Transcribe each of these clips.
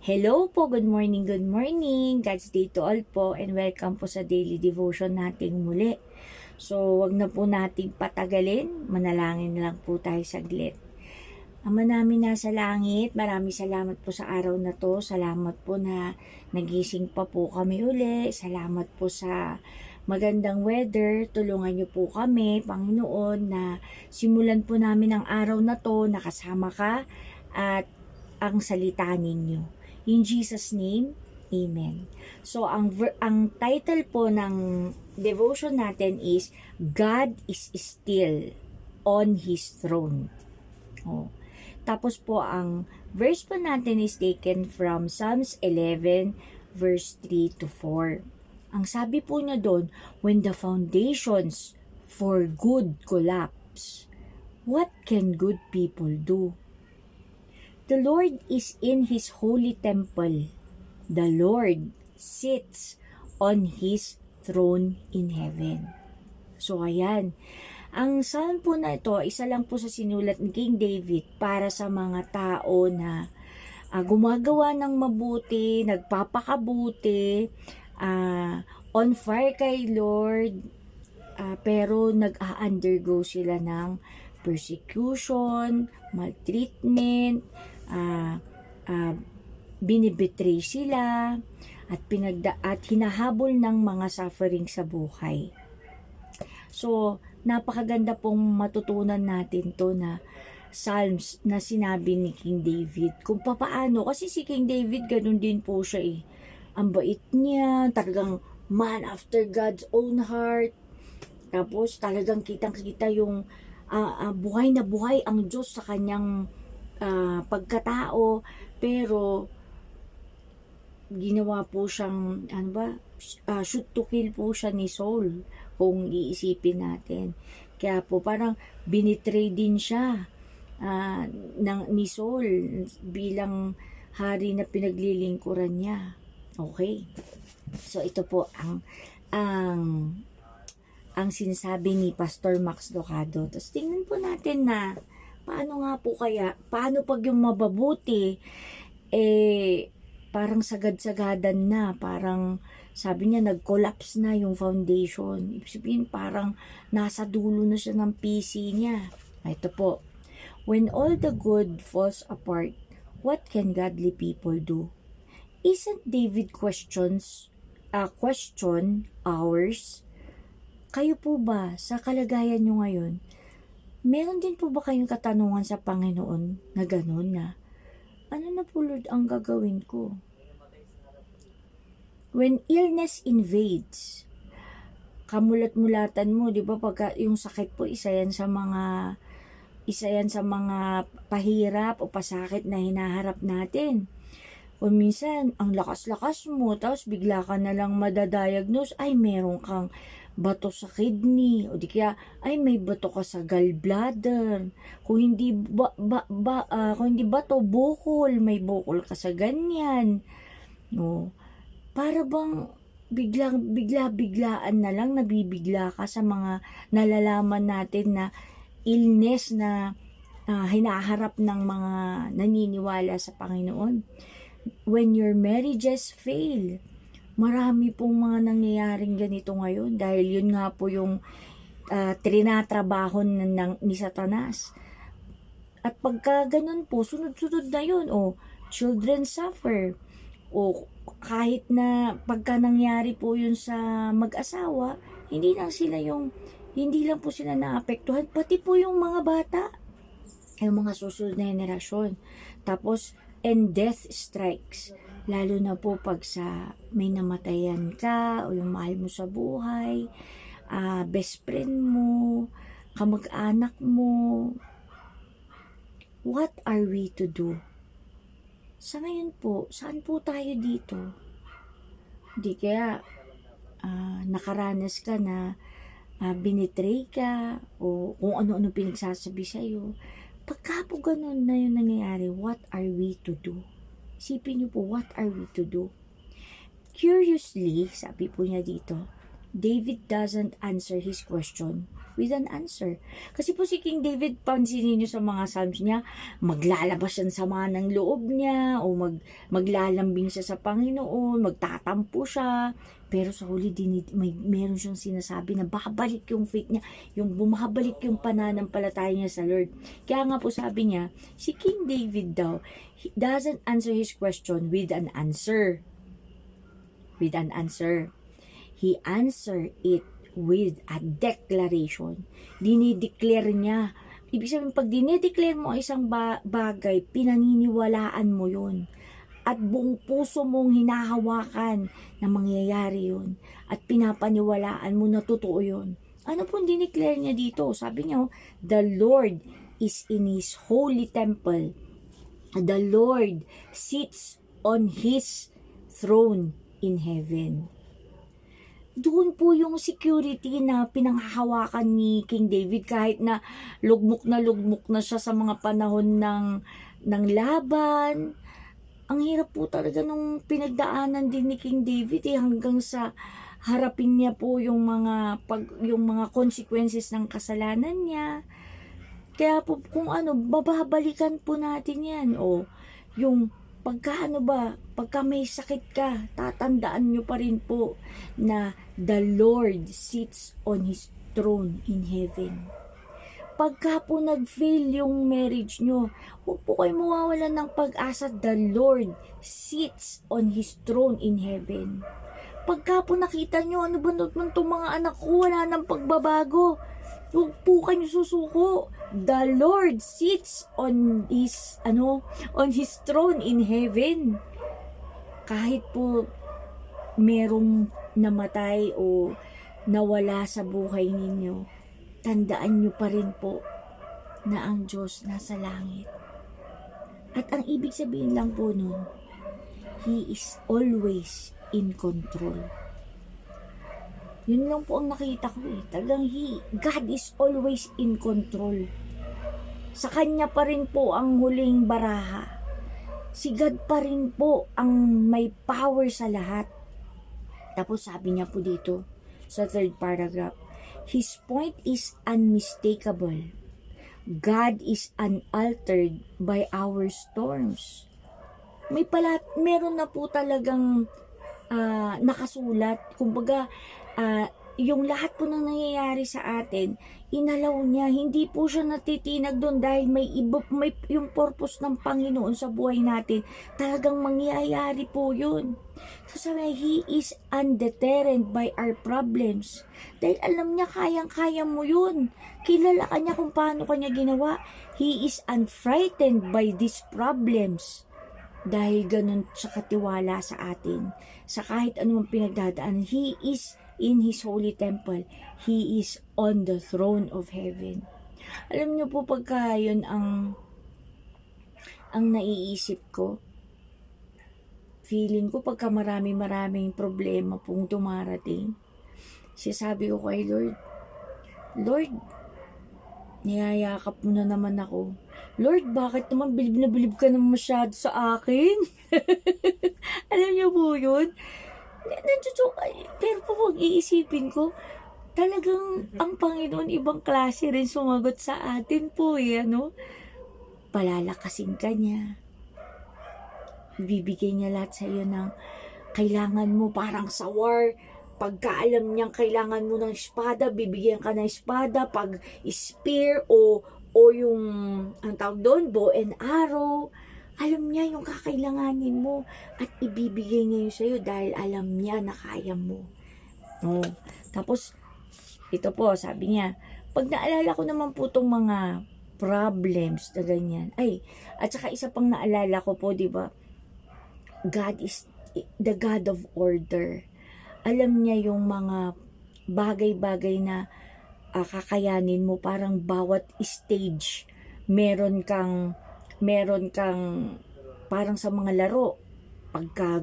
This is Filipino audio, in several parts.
Hello po, good morning, good morning. God's day to all po and welcome po sa daily devotion nating muli. So, wag na po nating patagalin, manalangin na lang po tayo saglit. Ama namin nasa langit, maraming salamat po sa araw na to. Salamat po na nagising pa po kami uli. Salamat po sa magandang weather. Tulungan niyo po kami, Panginoon, na simulan po namin ang araw na to, nakasama ka at ang salita ninyo. In Jesus' name, Amen. So, ang title po ng devotion natin is God is still on His throne. Oh. Tapos po, ang verse po natin is taken from Psalms 11, verse 3 to 4. Ang sabi po niya doon, when the foundations for good collapse, what can good people do? The Lord is in His holy temple. The Lord sits on His throne in heaven. So ayan, ang psalm po na ito, isa lang po sa sinulat ni King David para sa mga tao na gumagawa ng mabuti, nagpapakabuti, on fire kay Lord, pero nag-undergo sila ng persecution, maltreatment, binibetray sila, at hinahabol ng mga suffering sa buhay. So, napakaganda pong matutunan natin to na Psalms na sinabi ni King David. Kung papaano, kasi si King David, ganun din po siya eh. Ang bait niya, talagang man after God's own heart. Tapos talagang kitang-kita yung buhay na buhay ang Diyos sa kanyang pagkatao. Pero ginawa po siyang, shoot to kill po siya ni Saul, kung iisipin natin. Kaya po parang binitray din siya ni Saul bilang hari na pinaglilingkuran niya. Okay. So ito po ang sinasabi ni Pastor Max Lucado. Tapos tingnan po natin na paano pag yung mababuti, parang sagad-sagadan na, parang sabi niya nag-collapse na yung foundation. Ibig sabihin parang nasa dulo na siya ng PC niya. Ito po, when all the good falls apart, what can godly people do? Isn't David question ours? Kayo po ba, sa kalagayan nyo ngayon, meron din po ba kayong katanungan sa Panginoon na gano'n na, ano na po Lord ang gagawin ko? When illness invades, kamulat-mulatan mo, di ba, pagka yung sakit po, isa yan sa mga pahirap o pasakit na hinaharap natin. O minsan, ang lakas-lakas mo, tapos bigla ka na lang madadiagnose, ay meron kang bato sa kidney, o di kaya, ay may bato ka sa gallbladder. Kung hindi bato, bukol, may bukol ka sa ganyan. No. Para bang biglaan na lang nabibigla ka sa mga nalalaman natin na illness na hinaharap ng mga naniniwala sa Panginoon. When your marriages fail, marami pong mga nangyayaring ganito ngayon dahil yun nga po yung trinatrabaho ni Satanas. At pagka ganun po, sunod-sunod na yun, children suffer, kahit na pagka nangyari po yun sa mag-asawa, hindi lang po sila naapektuhan, pati po yung mga bata, yung mga susunod na henerasyon. Tapos, and death strikes, lalo na po pag may namatayan ka, o yung mahal mo sa buhay, best friend mo, kamag-anak mo. What are we to do? Sa ngayon po, saan po tayo dito? Di kaya nakaranas ka na binitray ka o kung ano-ano pinagsasabi sa'yo. Pagka po ganun na yung nangyayari, what are we to do? Isipin niyo po, what are we to do? Curiously, sabi po niya dito, David doesn't answer his question with an answer. Kasi po si King David, pansinin nyo sa mga Psalms niya, maglalabas siya ng sama ng loob niya, o maglalambing siya sa Panginoon, magtatampo siya. Pero sa huli din, meron siyang sinasabi na babalik yung faith niya, yung bumabalik yung pananampalataya niya sa Lord. Kaya nga po sabi niya, si King David daw, he doesn't answer his question with an answer. With an answer. He answered it with a declaration. Dinideclare niya. Ibig sabihin, pag dinideclare mo isang bagay, pinaniniwalaan mo yun. At buong puso mong hinahawakan na mangyayari yun. At pinapaniwalaan mo na totoo yun. Ano pong dineclare niya dito? Sabi niya, the Lord is in His holy temple. The Lord sits on His throne in heaven. Doon po yung security na pinanghahawakan ni King David kahit na lugmok na siya sa mga panahon ng laban. Ang hirap po talaga nung pinagdaanan din ni King David hanggang sa harapin niya po yung mga consequences ng kasalanan niya. Kaya po kung ano, babalikan po natin yan. O yung pagka may sakit ka, tatandaan nyo pa rin po na the Lord sits on His throne in heaven. Pagka po nag-fail yung marriage nyo, huwag po kayo mawawalan ng pag-asa. The Lord sits on His throne in heaven. Pagka po nakita nyo, ano ba itong mga anak ko, wala nang pagbabago, huwag po kayo susuko. The Lord sits on His throne in heaven. Kahit po merong namatay o nawala sa buhay ninyo, tandaan nyo pa rin po na ang Diyos nasa langit. At ang ibig sabihin lang po nun, He is always in control. Yun lang po ang nakita ko Talagang God is always in control. Sa Kanya pa rin po ang huling baraha. Si God pa rin po ang may power sa lahat. Tapos sabi niya po dito sa third paragraph, His point is unmistakable. God is unaltered by our storms. Meron na po talagang nakasulat. Kumbaga, yung lahat po ng nangyayari sa atin, inalaw niya, hindi po siya natitinag doon dahil may yung purpose ng Panginoon sa buhay natin, talagang mangyayari po yun. So sabi, He is undeterred by our problems. Dahil alam niya, kayang-kaya mo yun. Kilala ka niya kung paano kanya ginawa. He is unfrightened by these problems. Dahil ganun siya katiwala sa atin. Sa kahit anumang pinagdadaan, He is in His holy temple. He is on the throne of heaven. Alam niyo po, pagka yun ang naiisip ko, feeling ko pagka maraming problema pong dumarating, sabi ko kay Lord, niyayakap mo na naman ako. Lord, bakit naman bilib na bilib ka naman masyado sa akin? Alam niyo po yun? Pero po pag iisipin ko, talagang ang Panginoon ibang klase rin sumagot sa atin po Palalakasin ka niya. Bibigay niya lahat sa iyo ng kailangan mo, parang sa war. Pagka alam niyang kailangan mo ng espada, bibigyan ka ng espada. Pag spear o yung, ang tawag doon, bow and arrow, alam niya yung kakailanganin mo at ibibigay niya yun sa'yo dahil alam niya na kaya mo. Tapos, ito po, sabi niya, pag naalala ko naman po itong mga problems na ganyan, at saka isa pang naalala ko po, di ba, God is the God of order. Alam niya yung mga bagay-bagay na kakayanin mo, parang bawat stage meron kang parang sa mga laro, pagka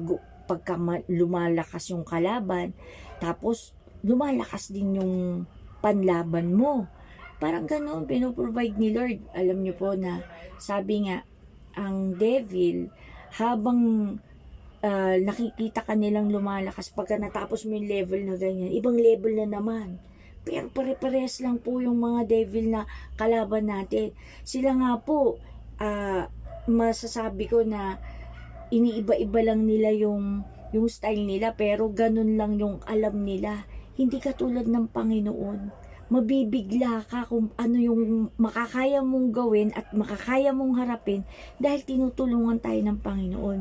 lumalakas yung kalaban, tapos lumalakas din yung panlaban mo. Parang ganoon pinoprovide ni Lord. Alam niyo po na sabi nga, ang devil habang nakikita ka nilang lumalakas pagka natapos mo yung level na ganyan, ibang level na naman. Pero pare-parehas lang po yung mga devil na kalaban natin. Sila nga po, masasabi ko na iniiba-iba lang nila yung style nila, pero ganun lang yung alam nila. Hindi katulad ng Panginoon. Mabibigla ka kung ano yung makakaya mong gawin at makakaya mong harapin dahil tinutulungan tayo ng Panginoon.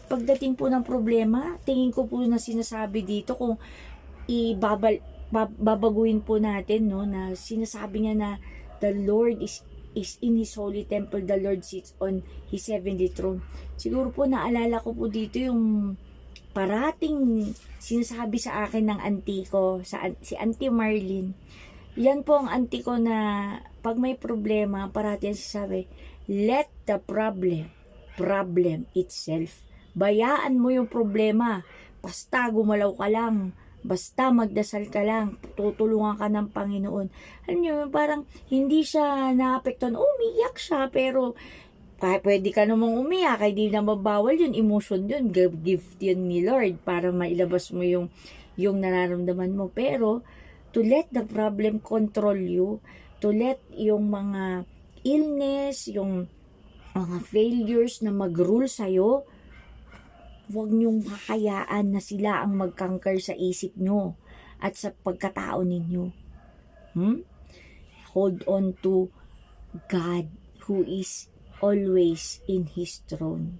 Pagdating po ng problema, tingin ko po na sinasabi dito kung babaguhin po natin, no, na sinasabi niya na the Lord is in His holy temple, the Lord sits on His heavenly throne. Siguro po naalala ko po dito yung parating sinasabi sa akin ng auntie ko, si Auntie Marlene. Yan po ang auntie ko na pag may problema, parating sinasabi, let the problem itself. Bayaan mo yung problema. Basta gumalaw ka lang. Basta magdasal ka lang. Tutulungan ka ng Panginoon. Alam niyo, parang hindi siya naapektuhan. Umiyak siya, pero kahit pwede ka namang umiyak, ay di na mabawal yun. Emotion yun. Gift yun ni Lord para mailabas mo yung nararamdaman mo. Pero, to let the problem control you, to let yung mga illness, yung mga failures na mag-rule sa'yo, huwag niyong hakayaan na sila ang mag-conquer sa isip nyo at sa pagkatao ninyo. Hold on to God who is always in His throne.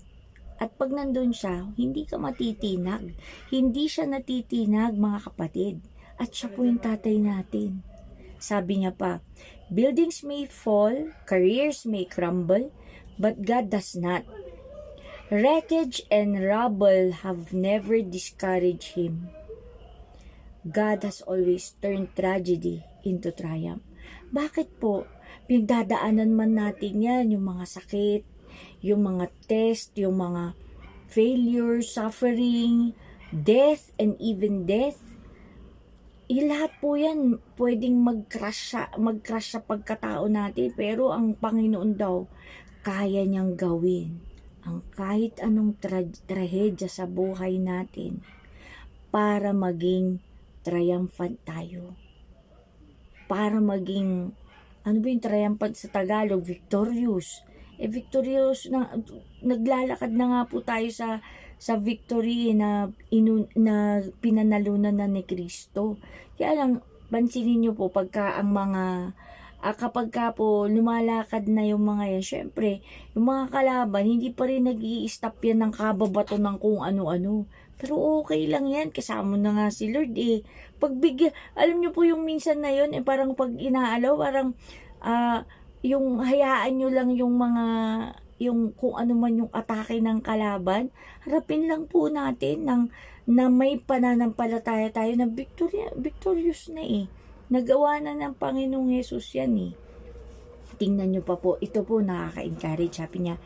At pag nandun siya, hindi ka matitinag. Hindi siya natitinag, mga kapatid. At siya po yung tatay natin. Sabi niya pa, buildings may fall, careers may crumble, but God does not. Wreckage and rubble have never discouraged Him. God has always turned tragedy into triumph. Bakit po? Pinagdadaanan man natin yan, yung mga sakit, yung mga test, yung mga failure, suffering, death, and even death. Lahat po yan pwedeng mag-crash sa pagkatao natin, pero ang Panginoon daw, kaya niyang gawin ang kahit anong trahedya sa buhay natin para maging triumphant tayo. Para maging, ano ba yung triumphant sa Tagalog? Victorious. Victorious, naglalakad na nga po tayo sa victory na pinanalunan na ni Kristo. Kaya lang, pansinin nyo po pagka ang mga kapag ka po lumalakad na yung mga yan, syempre, yung mga kalaban, hindi pa rin nag-i-stop yan ng kababato ng kung ano-ano. Pero okay lang yan, kasama na nga si Lord eh. Alam nyo po yung minsan na yun, parang pag inaalaw, parang yung hayaan nyo lang yung mga, yung kung ano man yung atake ng kalaban, harapin lang po natin na may pananampalataya tayo na victorious na eh. Nagawa na ng Panginoong Jesus yan eh. Tingnan nyo pa po, ito po nakaka-encourage. Sabi niya,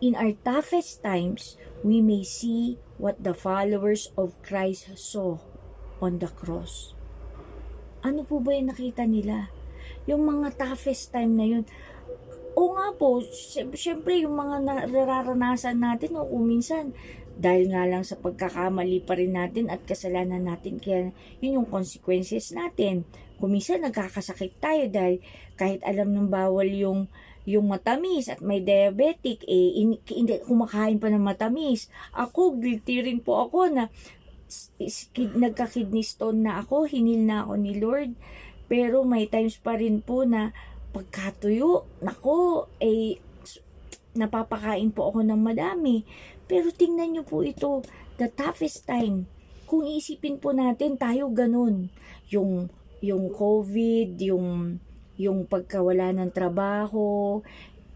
in our toughest times, we may see what the followers of Christ saw on the cross. Ano po ba yung nakita nila? Yung mga toughest time na yun. O nga po, syempre yung mga nararanasan natin, o kung minsan, dahil nga lang sa pagkakamali pa rin natin at kasalanan natin, kaya yun yung consequences natin. Kung minsan nagkakasakit tayo dahil kahit alam ng bawal yung matamis at may diabetic, hindi kumakain pa ng matamis. Ako, guilty rin po ako na nagka-kidney stone na ako, hinil na ako ni Lord. Pero may times pa rin po na pagkatuyo, nako, napapakain po ako ng madami. Pero tingnan nyo po ito, the toughest time. Kung iisipin po natin, tayo ganun. Yung COVID, yung pagkawala ng trabaho,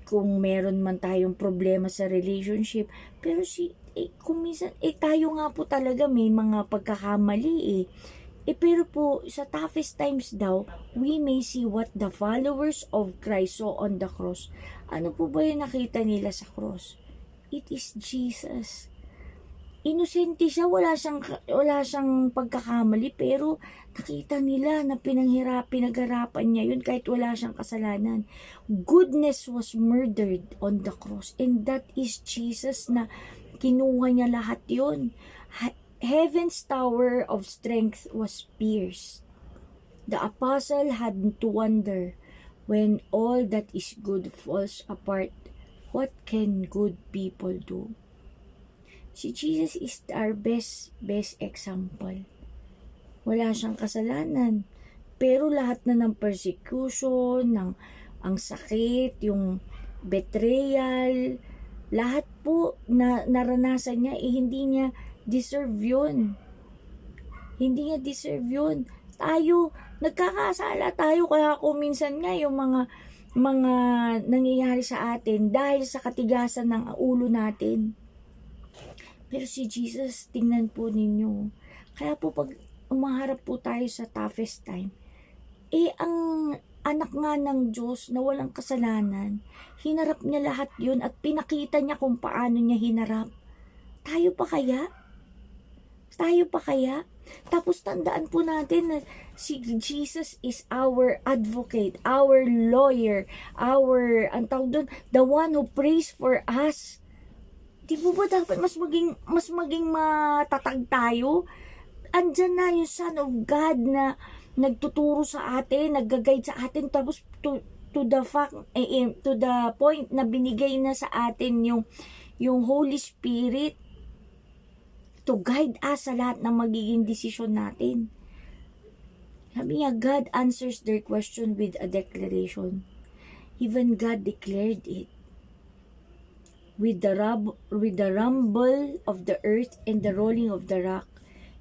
kung meron man tayong problema sa relationship. Pero kung minsan, tayo nga po talaga may mga pagkakamali eh. Pero po, sa toughest times daw, we may see what the followers of Christ saw on the cross. Ano po ba yung nakita nila sa cross? It is Jesus. Inosente siya, wala siyang pagkakamali, pero nakita nila na pinagharapan niya yun kahit wala siyang kasalanan. Goodness was murdered on the cross, and that is Jesus na Kinuha niya lahat yun. Heaven's tower of strength was pierced. The apostle had to wonder, when all that is good falls apart, what can good people do? Si Jesus is our best example. Wala siyang kasalanan. Pero lahat na ng persecution, ang sakit, yung betrayal, lahat po na naranasan niya, hindi niya deserve yun. Hindi niya deserve yun. Tayo, nagkakasala tayo, kaya kung minsan nga yung mga nangyayari sa atin dahil sa katigasan ng ulo natin. Pero si Jesus, tingnan po ninyo. Kaya po pag umaharap po tayo sa toughest time, ang anak nga ng Diyos na walang kasalanan, hinarap niya lahat yun at pinakita niya kung paano niya hinarap. Tayo pa kaya? Tapos tandaan po natin na si Jesus is our advocate, our lawyer, the one who prays for us. Di po ba dapat mas maging matatag tayo? Andyan na yung Son of God na nagtuturo sa atin, nagga-guide sa atin, tapos to the point na binigay na sa atin yung Holy Spirit to guide us sa lahat ng magiging desisyon natin. Sabi niya, God answers their question with a declaration. Even God declared it. With the rumble of the earth and the rolling of the rock,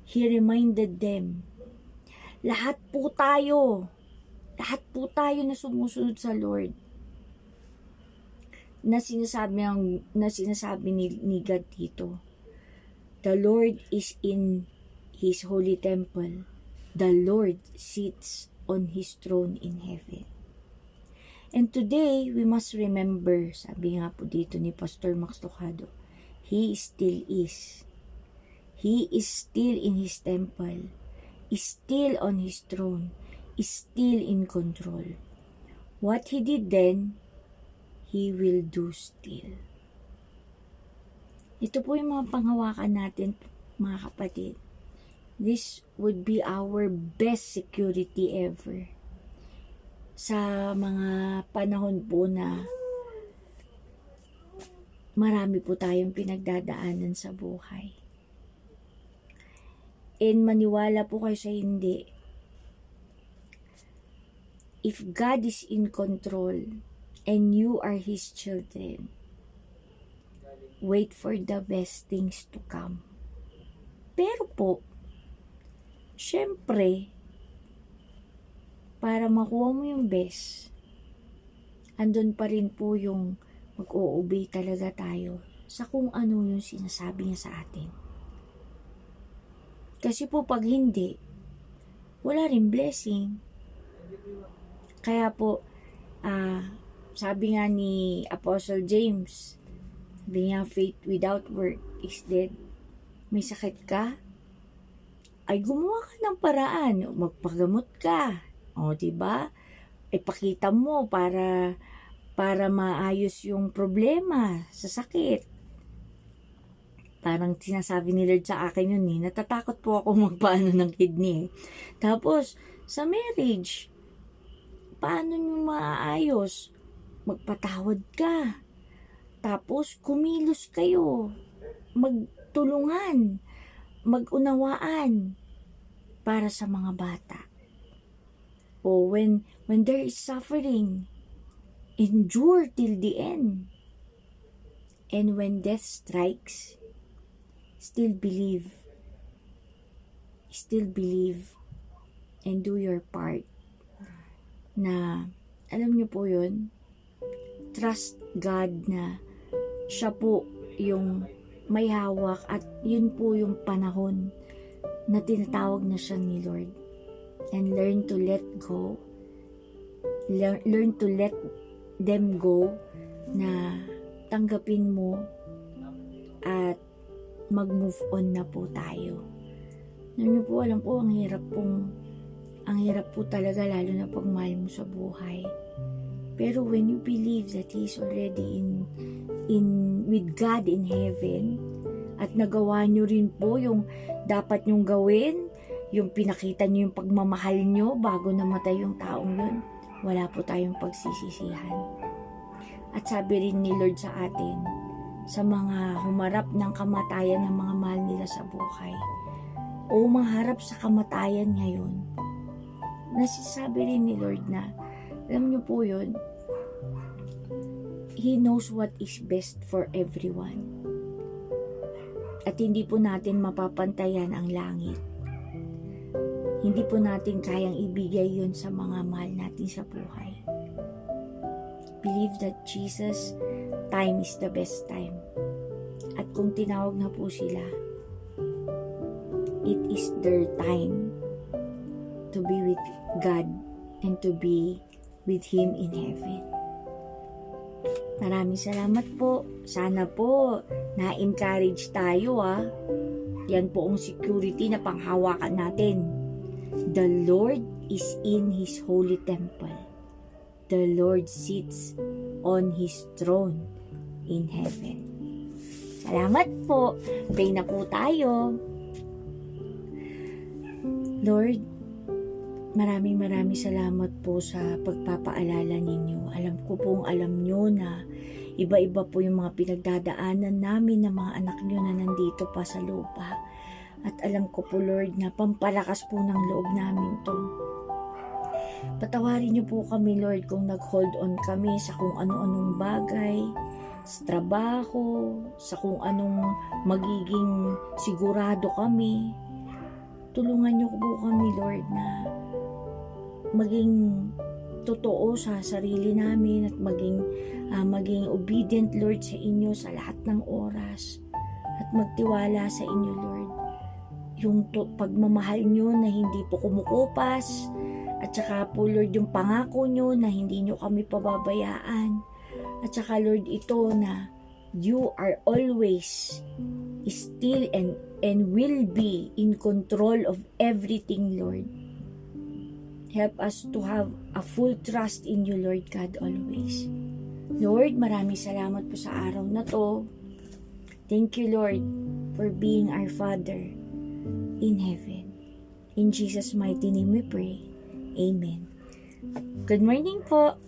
He reminded them. Lahat po tayo na sumusunod sa Lord, na sinasabi ni God dito. The Lord is in His holy temple. The Lord sits on His throne in heaven. And today, we must remember, sabi nga po dito ni Pastor Max Tocado, He still is. He is still in His temple, is still on His throne, is still in control. What He did then, He will do still. Ito po yung mga panghawakan natin, mga kapatid. This would be our best security ever. Sa mga panahon po na marami po tayong pinagdadaanan sa buhay. And maniwala po kayo sa hindi. If God is in control and you are His children, wait for the best things to come. Pero po, syempre, para makuha mo yung best, andun pa rin po yung mag-o-obey talaga tayo sa kung ano yung sinasabi niya sa atin. Kasi po pag hindi, wala rin blessing. Kaya po, sabi nga ni Apostle James, sabi niya, faith without work is dead. May sakit ka? Ay gumawa ka ng paraan. Magpagamot ka. O, diba? Ipakita mo para maayos yung problema sa sakit. Parang sinasabi ni Lord sa akin yun eh. Natatakot po ako magpaano ng kidney. Tapos, sa marriage, paano nyo maayos? Magpatawad ka. Tapos, kumilos kayo. Magtulungan. Magunawaan. Para sa mga bata. O when there is suffering, endure till the end. And when death strikes, still believe and do your part. Na, alam niyo po yun, trust God na siya po yung may hawak at yun po yung panahon na tinatawag na siya ni Lord. And learn to let go. Learn to let them go, na tanggapin mo at mag-move on na po tayo. Ano po, alam po, ang hirap po talaga, lalo na pag mahal mo sa buhay. Pero when you believe that He is already with God in heaven, At nagawa nyo rin po yung dapat nyong gawin, yung pinakita nyo yung pagmamahal nyo bago namatay yung taong yun. Wala po tayong pagsisisihan. At sabi rin ni Lord sa atin, sa mga humarap ng kamatayan ng mga mahal nila sa buhay, o maharap sa kamatayan ngayon, nasisabi rin ni Lord na, alam nyo po yun, He knows what is best for everyone. At hindi po natin mapapantayan ang langit. Hindi po natin kayang ibigay yun sa mga mahal natin sa buhay. Believe that Jesus, time is the best time. At kung tinawag na po sila, it is their time to be with God and to be with Him in heaven. Maraming salamat po. Sana po na-encourage tayo Yan po ang security na panghawakan natin. The Lord is in His holy temple. The Lord sits on His throne in heaven. Salamat po. Pray na po tayo. Lord, maraming salamat po sa pagpapaalala ninyo. Alam nyo na iba-iba po yung mga pinagdadaanan namin ng mga anak nyo na nandito pa sa lupa. At alam ko po, Lord, na pampalakas po ng loob namin to. Patawarin niyo po kami, Lord, kung nag-hold on kami sa kung ano-anong bagay, sa trabaho, sa kung anong magiging sigurado kami. Tulungan niyo po kami, Lord, na maging totoo sa sarili namin at maging obedient, Lord, sa inyo sa lahat ng oras at magtiwala sa inyo, Lord. Yung pagmamahal nyo na hindi po kumukupas at saka po, Lord, yung pangako nyo na hindi nyo kami pababayaan at saka, Lord, ito na you are always still and will be in control of everything, Lord. Help us to have a full trust in you, Lord God, always. Lord, maraming salamat po sa araw na to. Thank you, Lord, for being our Father in heaven. In Jesus' mighty name we pray. Amen. Good morning po.